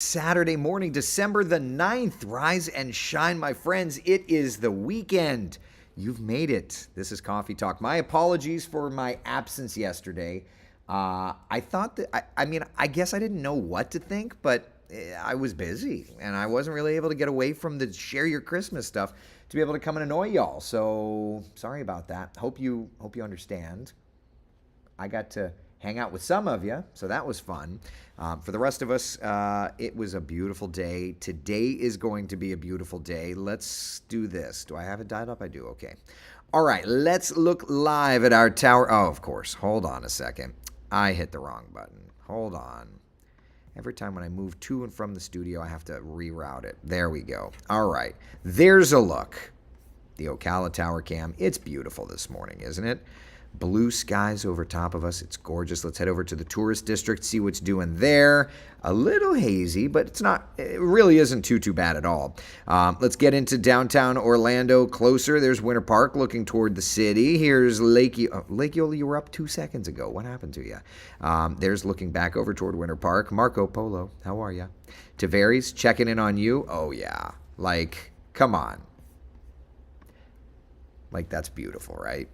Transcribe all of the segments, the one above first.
Saturday morning, December the 9th. Rise and shine, my friends. It is the weekend. You've made it. This is Coffee Talk. My apologies for my absence yesterday. I thought that, I guess I didn't know what to think, but I was busy and I wasn't really able to get away from the share your Christmas stuff to be able to come and annoy y'all. So sorry about that. Hope you understand. I got to hang out with some of you, so that was fun. For the rest of us, it was a beautiful day. Today is going to be a beautiful day. Let's do this. Do I have it dialed up? I do. Okay. All right, let's look live at our tower. Oh, of course. Hold on a second. I hit the wrong button. Hold on. Every time when I move to and from the studio, I have to reroute it. There we go. All right. There's a look. The Ocala Tower Cam. It's beautiful this morning, isn't it? Blue skies over top of us. It's gorgeous. Let's head over to the tourist district, see what's doing there. A little hazy, but it really isn't too bad at all. Let's get into downtown Orlando closer. There's Winter Park looking toward the city. Here's Lake Eola. You were up 2 seconds ago. What happened to you? There's looking back over toward Winter Park. Marco Polo, how are you? Tavares, checking in on you. Oh, yeah. Come on. That's beautiful, right?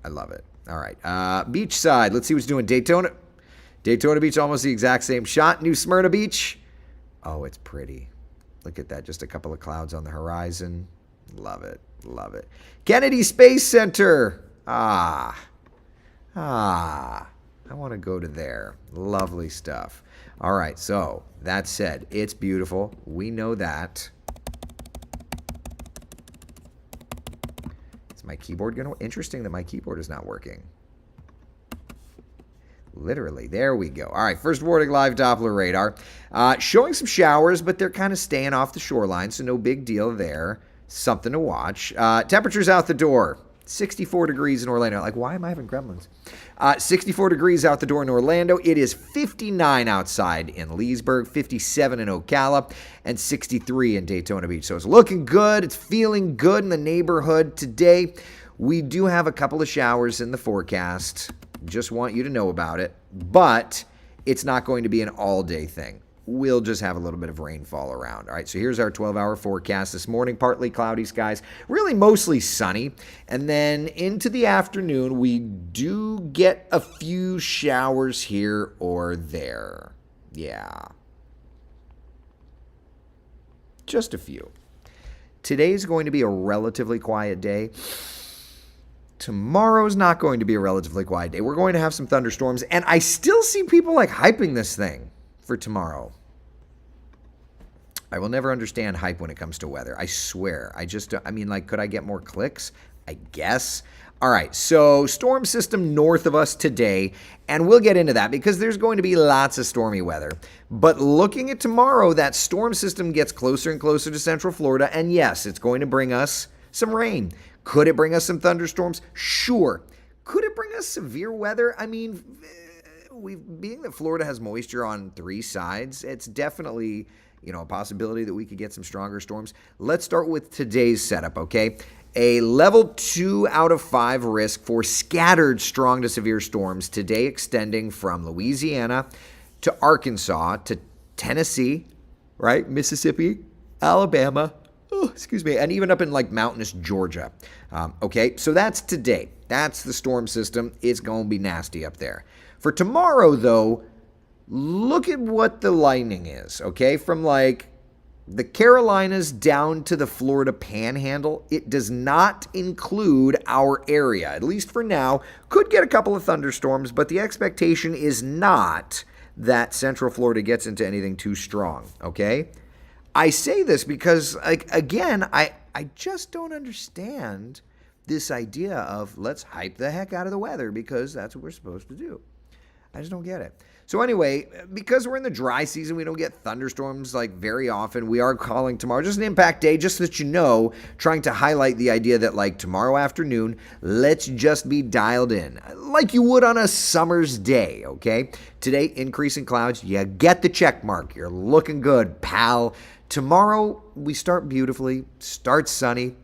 I love it. All right. Beachside. Let's see what's doing. Daytona Beach, almost the exact same shot. New Smyrna Beach. Oh, it's pretty. Look at that. Just a couple of clouds on the horizon. Love it. Love it. Kennedy Space Center. I want to go to there. Lovely stuff. All right. So that said, it's beautiful. We know that. My keyboard interesting that my keyboard is not working. Literally, there we go. All right, first warning, live Doppler radar. Showing some showers, but they're kind of staying off the shoreline, so no big deal there. Something to watch. Temperatures out the door. 64 degrees in Orlando. Why am I having gremlins? 64 degrees out the door in Orlando. It is 59 outside in Leesburg, 57 in Ocala, and 63 in Daytona Beach. So it's looking good. It's feeling good in the neighborhood today. We do have a couple of showers in the forecast. Just want you to know about it. But it's not going to be an all-day thing. We'll just have a little bit of rainfall around. All right, so here's our 12-hour forecast this morning. Partly cloudy skies, really mostly sunny. And then into the afternoon, we do get a few showers here or there. Yeah. Just a few. Today's going to be a relatively quiet day. Tomorrow's not going to be a relatively quiet day. We're going to have some thunderstorms, and I still see people hyping this thing for tomorrow. I will never understand hype when it comes to weather. I swear. Could I get more clicks? I guess. All right, so storm system north of us today, and we'll get into that because there's going to be lots of stormy weather. But looking at tomorrow, that storm system gets closer and closer to Central Florida, and yes, it's going to bring us some rain. Could it bring us some thunderstorms? Sure. Could it bring us severe weather? Being that Florida has moisture on three sides, it's definitely, a possibility that we could get some stronger storms. Let's start with today's setup, okay? A level 2 out of 5 risk for scattered strong to severe storms today, extending from Louisiana to Arkansas to Tennessee, right? Mississippi, Alabama, and even up in mountainous Georgia. Okay, so that's today. That's the storm system. It's going to be nasty up there. For tomorrow, though, look at what the lightning is, okay? From the Carolinas down to the Florida Panhandle, it does not include our area, at least for now. Could get a couple of thunderstorms, but the expectation is not that Central Florida gets into anything too strong, okay? I say this because, again, I just don't understand this idea of let's hype the heck out of the weather because that's what we're supposed to do. I just don't get it. So anyway, because we're in the dry season, we don't get thunderstorms very often. We are calling tomorrow just an impact day, just so that you know, trying to highlight the idea that tomorrow afternoon, let's just be dialed in like you would on a summer's day, okay? Today, increasing clouds. You get the check mark. You're looking good, pal. Tomorrow, we start beautifully, start sunny,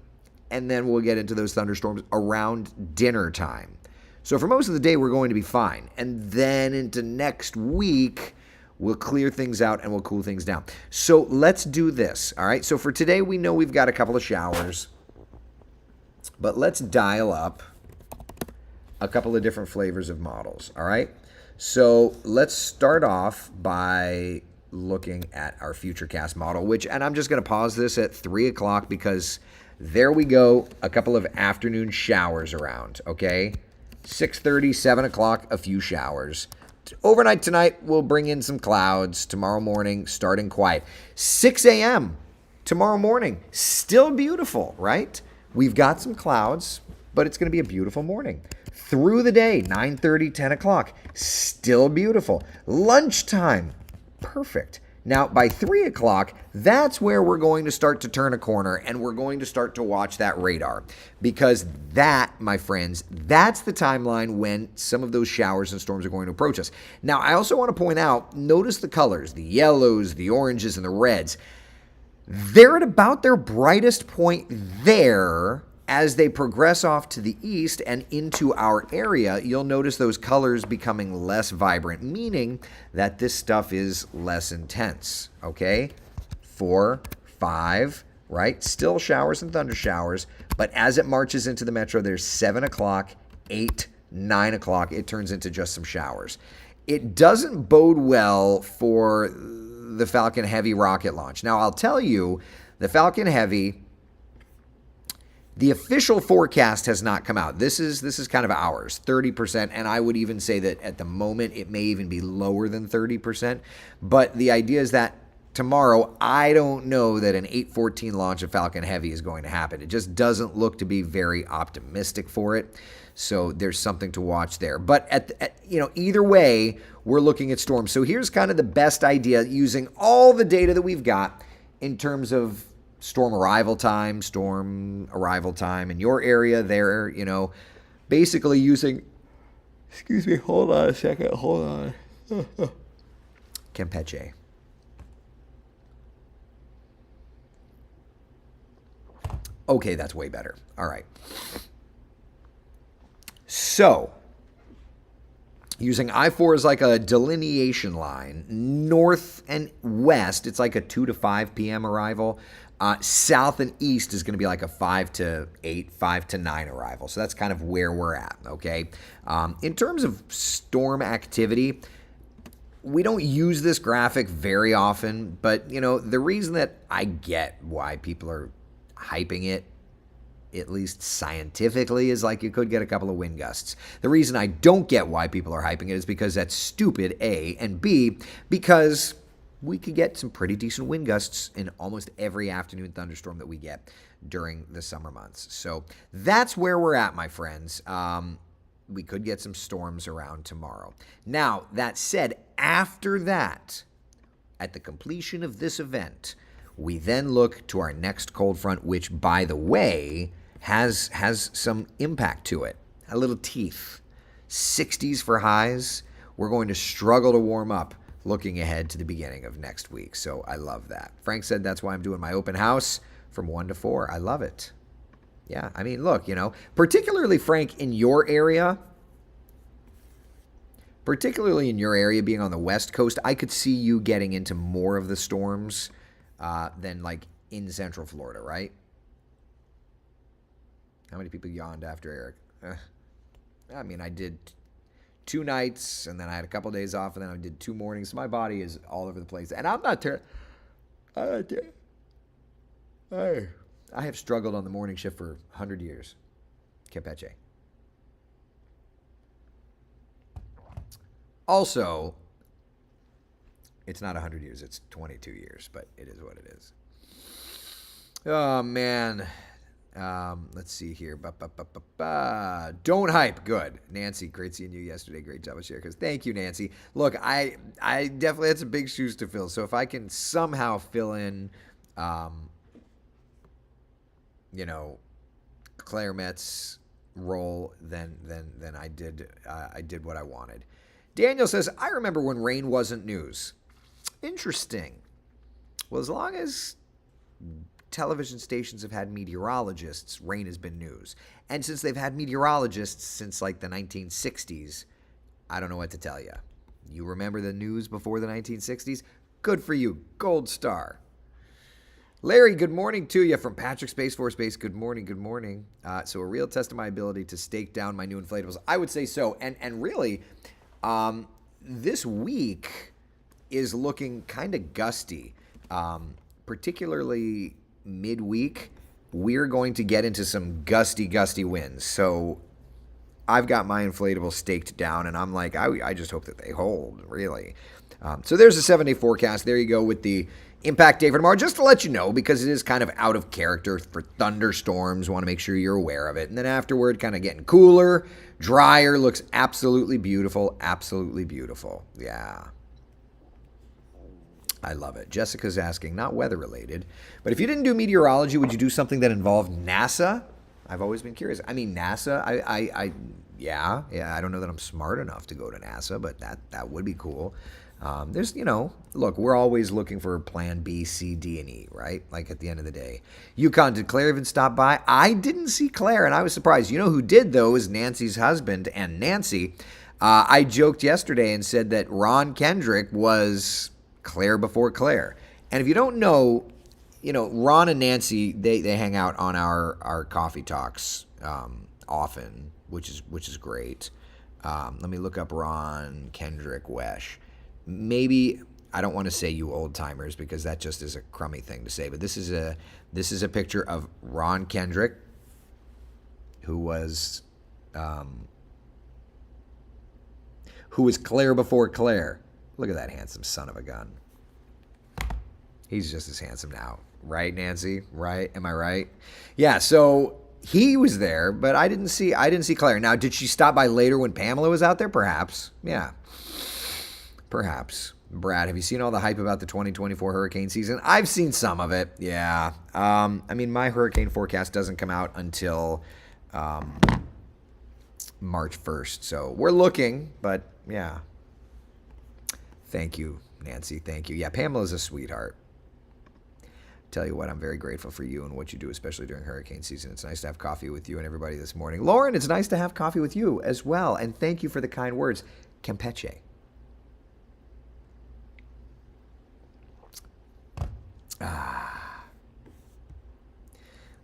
and then we'll get into those thunderstorms around dinner time. So for most of the day, we're going to be fine. And then into next week, We'll clear things out and we'll cool things down. So let's do this, all right? So for today, we know we've got a couple of showers, but let's dial up a couple of different flavors of models, all right? So let's start off by looking at our Futurecast model, which, and I'm just going to pause this at 3 o'clock because there we go, a couple of afternoon showers around, okay? 6:30, 7 o'clock, a few showers. Overnight tonight, we'll bring in some clouds. Tomorrow morning, starting quiet. 6 a.m. tomorrow morning, still beautiful, right? We've got some clouds, but it's going to be a beautiful morning. Through the day, 9:30, 10 o'clock, still beautiful. Lunchtime, perfect. Now, by 3 o'clock, that's where we're going to start to turn a corner and we're going to start to watch that radar. Because that, my friends, that's the timeline when some of those showers and storms are going to approach us. Now, I also want to point out, notice the colors, the yellows, the oranges, and the reds. They're at about their brightest point there. As they progress off to the east and into our area, you'll notice those colors becoming less vibrant, meaning that this stuff is less intense, okay? 4, 5, right? Still showers and thunder showers, but as it marches into the metro, there's 7 o'clock, 8, 9 o'clock, it turns into just some showers. It doesn't bode well for the Falcon Heavy rocket launch. Now, I'll tell you, the Falcon Heavy, the official forecast has not come out. This is kind of ours, 30%, and I would even say that at the moment it may even be lower than 30%. But the idea is that tomorrow, I don't know that an 8/14 launch of Falcon Heavy is going to happen. It just doesn't look to be very optimistic for it. So there's something to watch there. But either way, we're looking at storms. So here's kind of the best idea using all the data that we've got in terms of storm arrival time in your area there, basically using, excuse me, hold on a second, hold on. Campeche. Okay, that's way better. All right. So, using I-4 as like a delineation line, north and west, it's like a 2 to 5 p.m. arrival. South and east is going to be like a 5 to 8, 5 to 9 arrival. So that's kind of where we're at, okay? In terms of storm activity, we don't use this graphic very often, but, the reason that I get why people are hyping it, at least scientifically, is like you could get a couple of wind gusts. The reason I don't get why people are hyping it is because that's stupid, A, and B, because we could get some pretty decent wind gusts in almost every afternoon thunderstorm that we get during the summer months. So that's where we're at, my friends. We could get some storms around tomorrow. Now, that said, after that, at the completion of this event, we then look to our next cold front, which, by the way, has some impact to it. A little teeth. 60s for highs. We're going to struggle to warm up looking ahead to the beginning of next week. So I love that. Frank said that's why I'm doing my open house from 1 to 4. I love it. Yeah, I mean, look, particularly, Frank, in your area, being on the West Coast, I could see you getting into more of the storms than like in Central Florida, right? How many people yawned after Eric? I mean, I did 2 nights, and then I had a couple days off, and then I did 2 mornings. So my body is all over the place. And I'm not I have struggled on the morning shift for 100 years. Campeche. Also, it's not 100 years, it's 22 years, but it is what it is. Oh, man. Let's see here. Don't hype. Good. Nancy, great seeing you yesterday. Great job with Sharekers. Thank you, Nancy. Look, I definitely had some big shoes to fill. So if I can somehow fill in, Claire Metz role, then I did what I wanted. Daniel says, I remember when rain wasn't news. Interesting. Well, as long as television stations have had meteorologists, rain has been news. And since they've had meteorologists since like the 1960s, I don't know what to tell you. You remember the news before the 1960s? Good for you. Gold star. Larry, good morning to you from Patrick Space Force Base. Good morning, good morning. So a real test of my ability to stake down my new inflatables. I would say so. And really, this week is looking kind of gusty, particularly midweek. We're going to get into some gusty winds. So I've got my inflatable staked down, and I'm like, I just hope that they hold, really. So there's a 7-day forecast. There you go with the impact day for tomorrow, just to let you know, because it is kind of out of character for thunderstorms. Want to make sure you're aware of it. And then afterward, kind of getting cooler, drier, looks absolutely beautiful. Absolutely beautiful. Yeah. I love it. Jessica's asking, not weather related, but if you didn't do meteorology, would you do something that involved NASA? I've always been curious. I mean, NASA, yeah, I don't know that I'm smart enough to go to NASA, but that would be cool. There's, look, we're always looking for plan B, C, D, and E, right? Like at the end of the day. Yukon, did Claire even stop by? I didn't see Claire, and I was surprised. You know who did, though, is Nancy's husband. And Nancy, I joked yesterday and said that Ron Kendrick was Claire before Claire. And if you don't know, Ron and Nancy, they hang out on our coffee talks often, which is great. Let me look up Ron Kendrick Wesh. Maybe, I don't want to say you old timers because that just is a crummy thing to say, but this is a picture of Ron Kendrick, who was Claire before Claire. Look at that handsome son of a gun. He's just as handsome now. Right, Nancy? Right? Am I right? Yeah, so he was there, but I didn't see Claire. Now, did she stop by later when Pamela was out there? Perhaps. Yeah. Perhaps. Brad, have you seen all the hype about the 2024 hurricane season? I've seen some of it. Yeah. My hurricane forecast doesn't come out until March 1st. So we're looking, but yeah. Thank you, Nancy. Thank you. Yeah, Pamela's a sweetheart. Tell you what, I'm very grateful for you and what you do, especially during hurricane season. It's nice to have coffee with you and everybody this morning. Lauren, it's nice to have coffee with you as well. And thank you for the kind words. Campeche.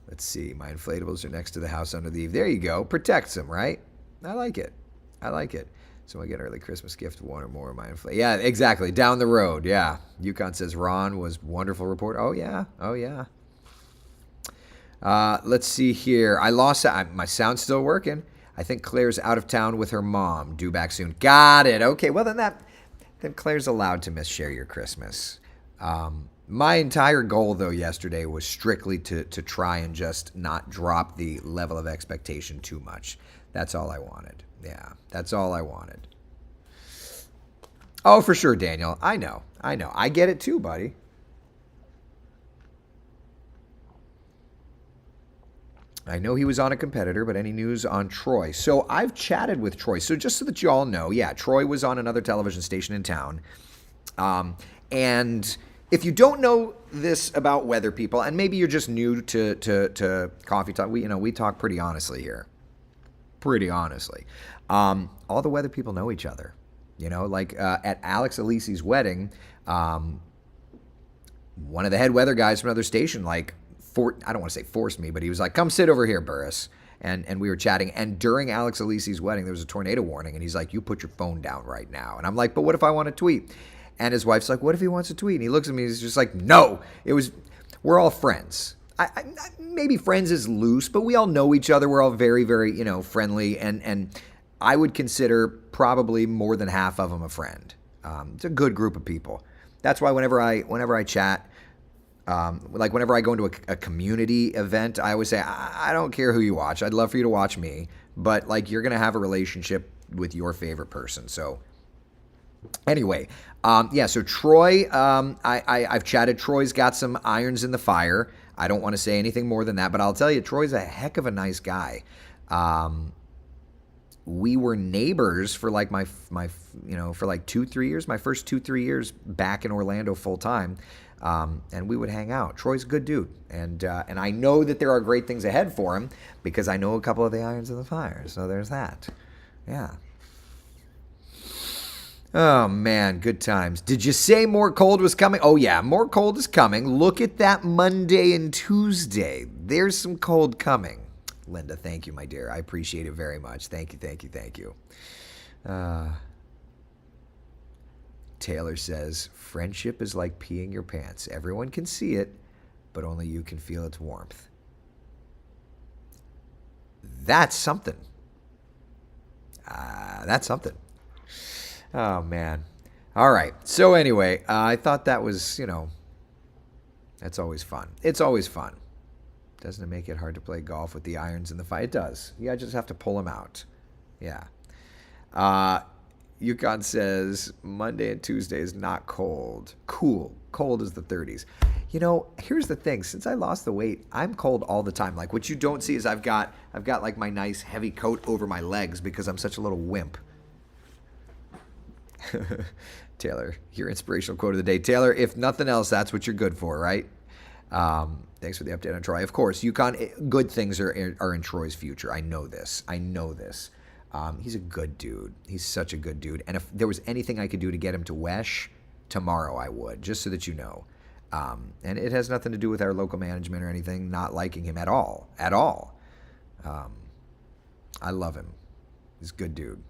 Let's see. My inflatables are next to the house under the eave. There you go. Protects them, right? I like it. So I get an early Christmas gift, one or more of my inflatables. Yeah, exactly. Down the road. Yeah. Yukon says Ron was wonderful report. Oh, yeah. Let's see here. I lost my sound's still working. I think Claire's out of town with her mom. Due back soon. Got it. Okay. Well, then Claire's allowed to share your Christmas. My entire goal, though, yesterday was strictly to try and just not drop the level of expectation too much. That's all I wanted. Yeah, that's all I wanted. Oh, for sure, Daniel. I know. I get it too, buddy. I know he was on a competitor, but any news on Troy? So I've chatted with Troy. So just so that you all know, yeah, Troy was on another television station in town. And if you don't know this about weather people, and maybe you're just new to coffee talk, we talk pretty honestly here. Pretty honestly. All the weather people know each other. At Alex Alisi's wedding, one of the head weather guys from another station, I don't want to say forced me, but he was like, come sit over here, Burris. And we were chatting. And during Alex Alisi's wedding, there was a tornado warning. And he's like, you put your phone down right now. And I'm like, but what if I want to tweet? And his wife's like, what if he wants to tweet? And he looks at me, he's just like, no. We're all friends. Maybe friends is loose, but we all know each other. We're all very, very, friendly. And I would consider probably more than half of them a friend. It's a good group of people. That's why whenever I chat, whenever I go into a community event, I always say, I don't care who you watch. I'd love for you to watch me. But you're going to have a relationship with your favorite person. So anyway, so Troy, I've chatted. Troy's got some irons in the fire. I don't want to say anything more than that, but I'll tell you, Troy's a heck of a nice guy. We were neighbors for my 2-3 years, my first 2-3 years back in Orlando full time. And we would hang out. Troy's a good dude. And I know that there are great things ahead for him because I know a couple of the irons in the fire. So there's that. Yeah. Oh, man, good times. Did you say more cold was coming? Oh, yeah, more cold is coming. Look at that Monday and Tuesday. There's some cold coming. Linda, thank you, my dear. I appreciate it very much. Thank you, thank you, thank you. Taylor says, friendship is like peeing your pants. Everyone can see it, but only you can feel its warmth. That's something. That's something. Oh, man. All right. So anyway, I thought that was, that's always fun. It's always fun. Doesn't it make it hard to play golf with the irons in the fire? It does. You just have to pull them out. Yeah. Yukon says Monday and Tuesday is not cold. Cool. Cold is the 30s. Here's the thing. Since I lost the weight, I'm cold all the time. Like what you don't see is I've got like my nice heavy coat over my legs because I'm such a little wimp. Taylor, your inspirational quote of the day. Taylor, if nothing else, that's what you're good for, right? Thanks for the update on Troy. Of course, Yukon, good things are in Troy's future. I know this. He's a good dude. He's such a good dude. And if there was anything I could do to get him to Wesh, tomorrow I would, just so that you know. And it has nothing to do with our local management or anything, not liking him at all. At all. I love him. He's a good dude.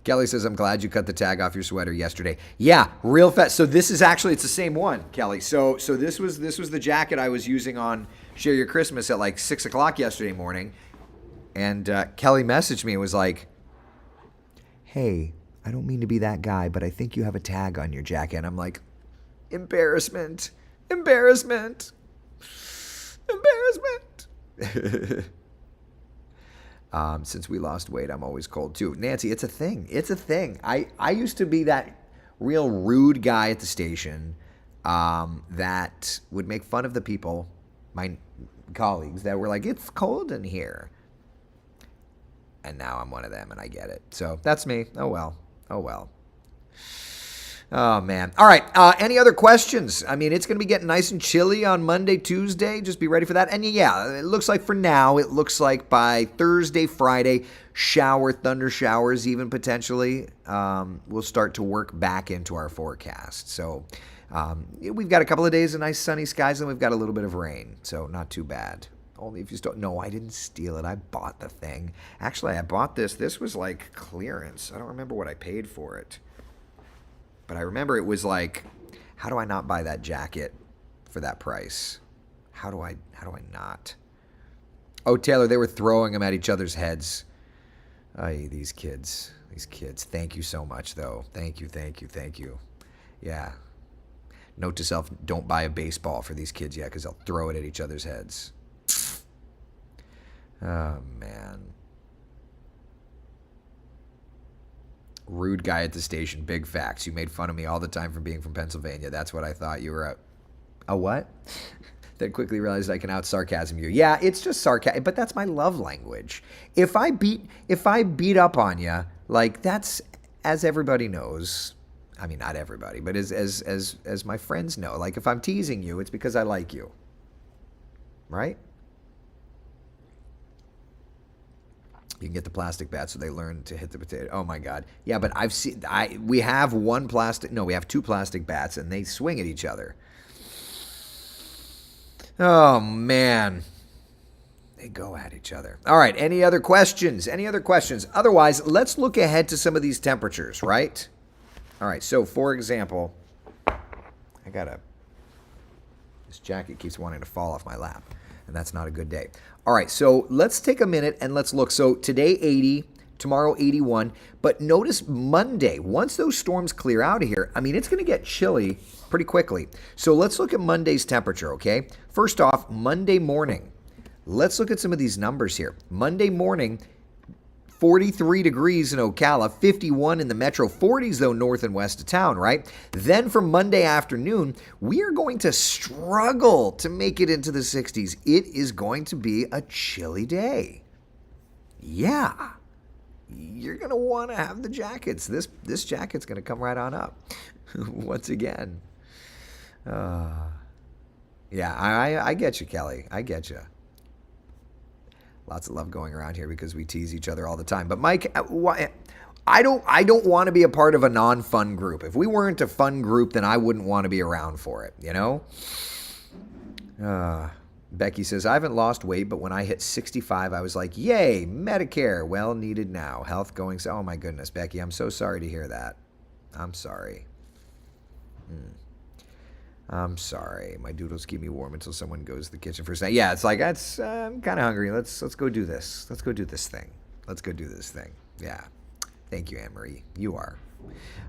Kelly says, I'm glad you cut the tag off your sweater yesterday. Yeah, real fast. So this is actually, it's the same one, Kelly. So this was the jacket I was using on Share Your Christmas at like 6 o'clock yesterday morning. And Kelly messaged me and was like, hey, I don't mean to be that guy, but I think you have a tag on your jacket. And I'm like, embarrassment. Since we lost weight, I'm always cold too. Nancy, it's a thing. I used to be that real rude guy at the station that would make fun of the people, my colleagues, that were like, it's cold in here. And now I'm one of them and I get it. So that's me. Oh well. Oh, man. All right. Any other questions? I mean, it's going to be getting nice and chilly on Monday, Tuesday. Just be ready for that. And yeah, it looks like for now, it looks like by Thursday, Friday, thunder showers even potentially will start to work back into our forecast. So we've got a couple of days of nice sunny skies and we've got a little bit of rain. So not too bad. Only if you still... No, I didn't steal it. I bought the thing. Actually, I bought this. This was like clearance. I don't remember what I paid for it. But I remember it was like, how do I not buy that jacket for that price? How do I not? Oh, Taylor, they were throwing them at each other's heads. Ay, these kids. Thank you so much, though. Thank you. Yeah. Note to self, don't buy a baseball for these kids yet, because they'll throw it at each other's heads. Oh, man. Rude guy at the station. Big facts. You made fun of me all the time for being from Pennsylvania. That's what I thought you were. A what? Then quickly realized I can out sarcasm you. Yeah, it's just sarcasm, but that's my love language. If I beat up on you, like that's, as everybody knows. I mean, not everybody, but as my friends know. Like if I'm teasing you, it's because I like you. Right? You can get the plastic bat so they learn to hit the potato. Oh my God. Yeah, but we have two plastic bats and they swing at each other. Oh man. They go at each other. All right. Any other questions? Otherwise, let's look ahead to some of these temperatures, right? All right. So for example, this jacket keeps wanting to fall off my lap. And that's not a good day. All right, so let's take a minute and let's look. So today 80, tomorrow 81. But notice Monday, once those storms clear out of here, I mean, it's going to get chilly pretty quickly. So let's look at Monday's temperature, okay? First off, Monday morning. Let's look at some of these numbers here. Monday morning, 43 degrees in Ocala, 51 in the metro, 40s though north and west of town, right? Then for Monday afternoon, we are going to struggle to make it into the 60s. It is going to be a chilly day. Yeah. You're going to want to have the jackets. This jacket's going to come right on up. Once again. Yeah, I get you, Kelly. I get you. Lots of love going around here because we tease each other all the time. But Mike, I don't want to be a part of a non-fun group. If we weren't a fun group, then I wouldn't want to be around for it, you know? Becky says, I haven't lost weight, but when I hit 65, I was like, yay, Medicare, well needed now. Health going, oh my goodness, Becky, I'm so sorry to hear that. I'm sorry. I'm sorry. My doodles keep me warm until someone goes to the kitchen for a snack. Yeah, it's like, I'm kind of hungry. Let's go do this. Let's go do this thing. Let's go do this thing. Yeah. Thank you, Anne-Marie. You are.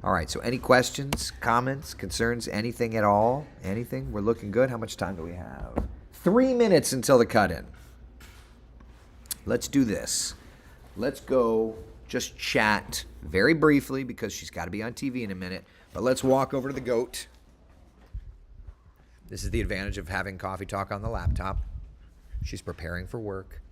All right, so any questions, comments, concerns, anything at all? Anything? We're looking good. How much time do we have? 3 minutes until the cut-in. Let's do this. Let's go just chat very briefly because she's got to be on TV in a minute. But let's walk over to the goat. This is the advantage of having Coffee Talk on the laptop. She's preparing for work.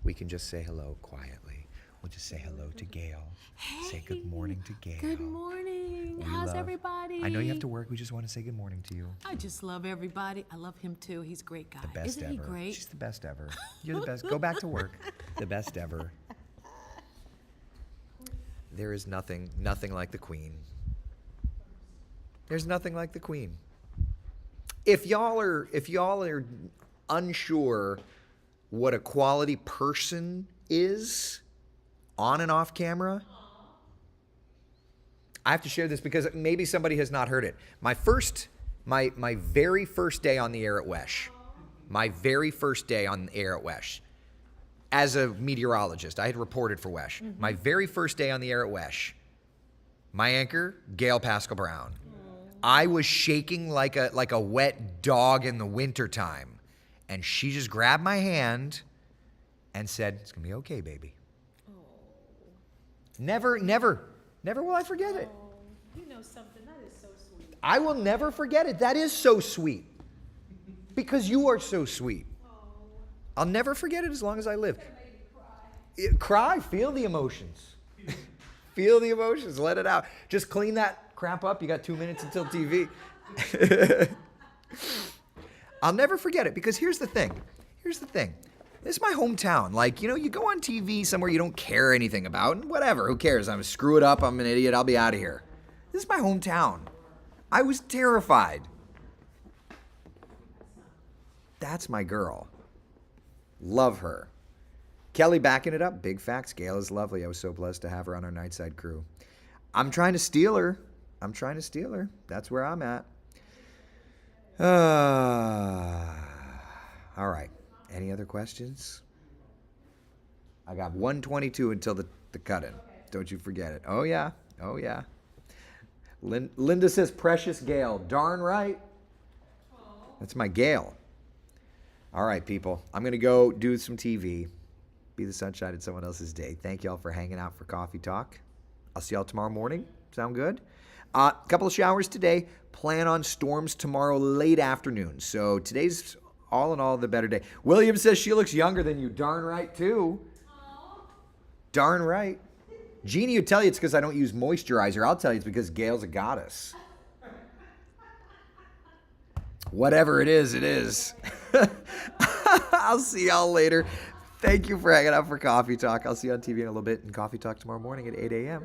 We can just say hello quietly. We'll just say hello to Gail. Hey, say good morning to Gail. Good morning. How's everybody? I know you have to work. We just want to say good morning to you. I just love everybody. I love him too. He's a great guy. The best Isn't ever. he great? She's the best ever. You're the best. Go back to work. The best ever. There is nothing like the Queen. There's nothing like the Queen. If y'all are unsure what a quality person is on and off camera, I have to share this because maybe somebody has not heard it. My very first day on the air at WESH, as a meteorologist, I had reported for WESH. Mm-hmm. My very first day on the air at WESH, my anchor, Gail Pascal Brown. I was shaking like a wet dog in the wintertime. And she just grabbed my hand and said, it's going to be okay, baby. Oh. Never will I forget it. You know something, that is so sweet. I will never forget it. That is so sweet. Because you are so sweet. Oh. I'll never forget it as long as I live. That made me cry. Feel the emotions. Feel the emotions. Let it out. Just clean that crap up. You got 2 minutes until TV. I'll never forget it because here's the thing. This is my hometown. Like, you know, you go on TV somewhere you don't care anything about, and whatever, who cares? I'm screw it up, I'm an idiot, I'll be out of here. This is my hometown. I was terrified. That's my girl. Love her. Kelly backing it up. Big facts. Gail is lovely. I was so blessed to have her on our Nightside crew. I'm trying to steal her. That's where I'm at. All right. Any other questions? I got 1:22 until the cut-in. Don't you forget it. Oh, yeah. Linda says, precious Gail. Darn right. That's my Gail. All right, people. I'm going to go do some TV. Be the sunshine in someone else's day. Thank y'all for hanging out for Coffee Talk. I'll see y'all tomorrow morning. Sound good? A couple of showers today. Plan on storms tomorrow late afternoon. So today's all in all the better day. William says she looks younger than you. Darn right, too. Aww. Darn right. Jeannie would tell you it's because I don't use moisturizer. I'll tell you it's because Gail's a goddess. Whatever it is, it is. I'll see y'all later. Thank you for hanging out for Coffee Talk. I'll see you on TV in a little bit and Coffee Talk tomorrow morning at 8 a.m.